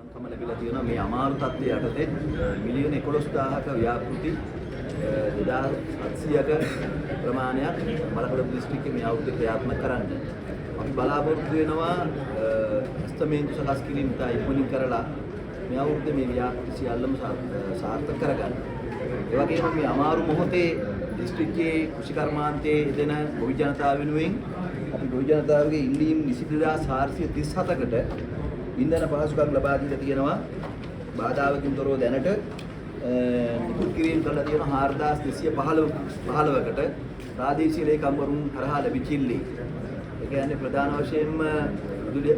කම ලැබිලා තියෙනවා මේ අමාරු තත්ත්වයේ යටතේ මිලියන 11000ක ව්‍යාපෘති 2700ක ප්‍රමාණයක් මලකඩ දිස්ත්‍රික්කයේ මේ අවුරුද්දේ ක්‍රියාත්මක කරන්න. අපි බලාපොරොත්තු වෙනවා අස්තමේන්තු සකස් කිරීම තා ඉක්මනින් කරලා මේ අවුරුද්දේ මේ ව්‍යාපෘති සියල්ලම සාර්ථක කරගන්න. ඒ වගේම මේ අමාරු මොහොතේ දිස්ත්‍රික්කයේ කෘෂිකර්මාන්තයේ දෙන ගොවි ජනතාව වෙනුවෙන් අපි ගොවි ජනතාවගේ ඉල්ලීම් 20437කට ඉන්ධන පහසුකම් ලබා දීලා තියෙනවා. බාධාවකින් තොරව දැනට නිකුත් කිරීම කරලා තියෙනවා 4215කට ප්‍රාදේශීය ලේකම්වරුන් කරහා ලැබිච්ච ඉල්ලීම්. ඒ කියන්නේ ප්‍රධාන වශයෙන්ම විදුලි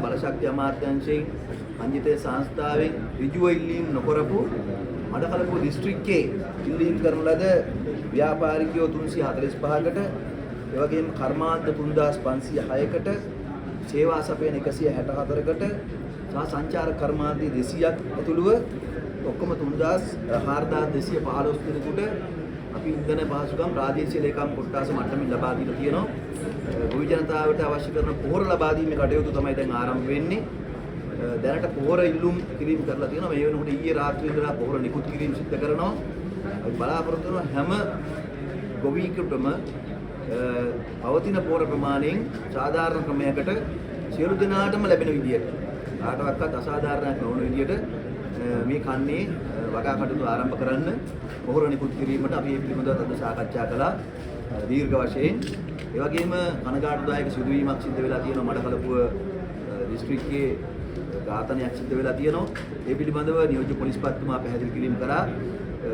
බලශක්ති අමාත්‍යාංශයෙන් අංජිතේ සංස්ථාවෙන් ඍජුව ඉල්ලීම් නොකරපු මඩකලපුව දිස්ත්‍රික්කයේ ඉල්ලීම් කරන ලද ව්‍යාපාරිකයෝ 345කට ඒ වගේම කර්මාන්ත 3506කට සේවා සපයන 164කට සහ සංචාරක කර්මාන්ත 200ක් ඇතුළුව ඔක්කොම 4215 දෙනෙකුට අපි ඉන්ධන පහසුකම් ප්‍රාදේශීය ලේකම් කොට්ටාස මට්ටමින් ලබා දීලා තියෙනවා. ගොවි ජනතාවට අවශ්‍ය කරන පොහොර ලබා දීමේ කටයුතු තමයි දැන් ආරම්භ වෙන්නේ. දැනට පොහොර ඉල්ලුම් කිරීම කරලා තියෙනවා. මේ වෙනකොට ඊයේ රාත්‍රියේ ඉඳලා පොහොර නිකුත් කිරීම සිදු කරනවා. අපි බලාපොරොත්තු වෙනවා හැම ගොවියෙකුටම පවතින පොහොර ප්‍රමාණයෙන් සාධාරණ ක්‍රමයකට සියලු දෙනාටම ලැබෙන විදියට කාටවත් අසාධාරණයක් නොවන විදියට මේ කන්නේ වගා කටයුතු ආරම්භ කරන්න පොහොර නිකුත් කිරීමට අපි මේ පිළිබඳව අද සාකච්ඡා කළා දීර්ඝ වශයෙන්. ඒ වගේම කනගාටුදායක සිදුවීමක් සිද්ධ වෙලා තියෙනවා මඩකලපුව දිස්ත්‍රික්කයේ ඝාතනයක් සිද්ධ වෙලා තියෙනවා. ඒ පිළිබඳව නියෝජ්‍ය පොලිස්පතිතුමා පැහැදිලි කිරීම කරා.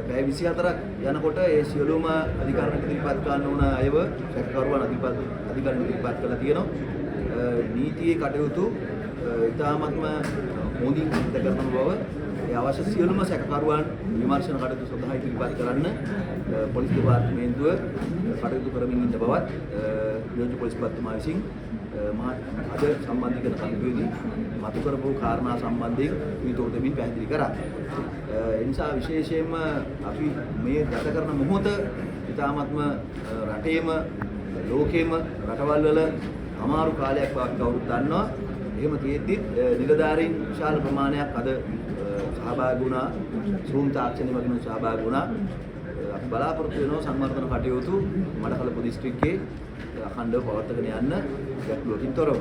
පැය 24ක් යනකොට ඒ සියලුම අධිකරණ ඉදිරිපත් කරන්න ඕන අයව සැකකරුවන් අධිකරණ ඉදිරිපත් කළා තියෙනවා. නීතියේ කටයුතු ඉතාමත්ම හොඳින් සිදු කරන බව ඒ අවශ්‍ය සියලුම සැකකරුවන් විමර්ශන කටයුතු සඳහා ඉදිරිපත් කරන්න පොලිස් දෙපාර්තමේන්තුව කටයුතු කරමින් ඉන්න බවත් නියෝජ්‍ය පොලිස්පතිතුමා විසින් අද සම්බන්ධීකරණ කමිටුවේදී මතු කරපු කාරණා සම්බන්ධයෙන් විතෝර දෙමින් පැහැදිලි කරා. ඒ නිසා විශේෂයෙන්ම අපි මේ ගත කරන මොහොත ඉතාමත්ම රටේම ලෝකෙම රටවල් වල අමාරු කාලයක් බව කවුරුත් දන්නවා. එහෙම තියෙද්දි නිලධාරීන් විශාල ප්‍රමාණයක් අද සහභාගී වුණා. සූම් තාක්ෂණය වගේ සහභාගී වුණා. අපි බලාපොරොත්තු වෙනවා සංවර්ධන කටයුතු මඩකලපුව දිස්ත්‍රික්කයේ අඛණ්ඩව පවත්වාගෙන යන්න ගැටලුවකින් තොරව.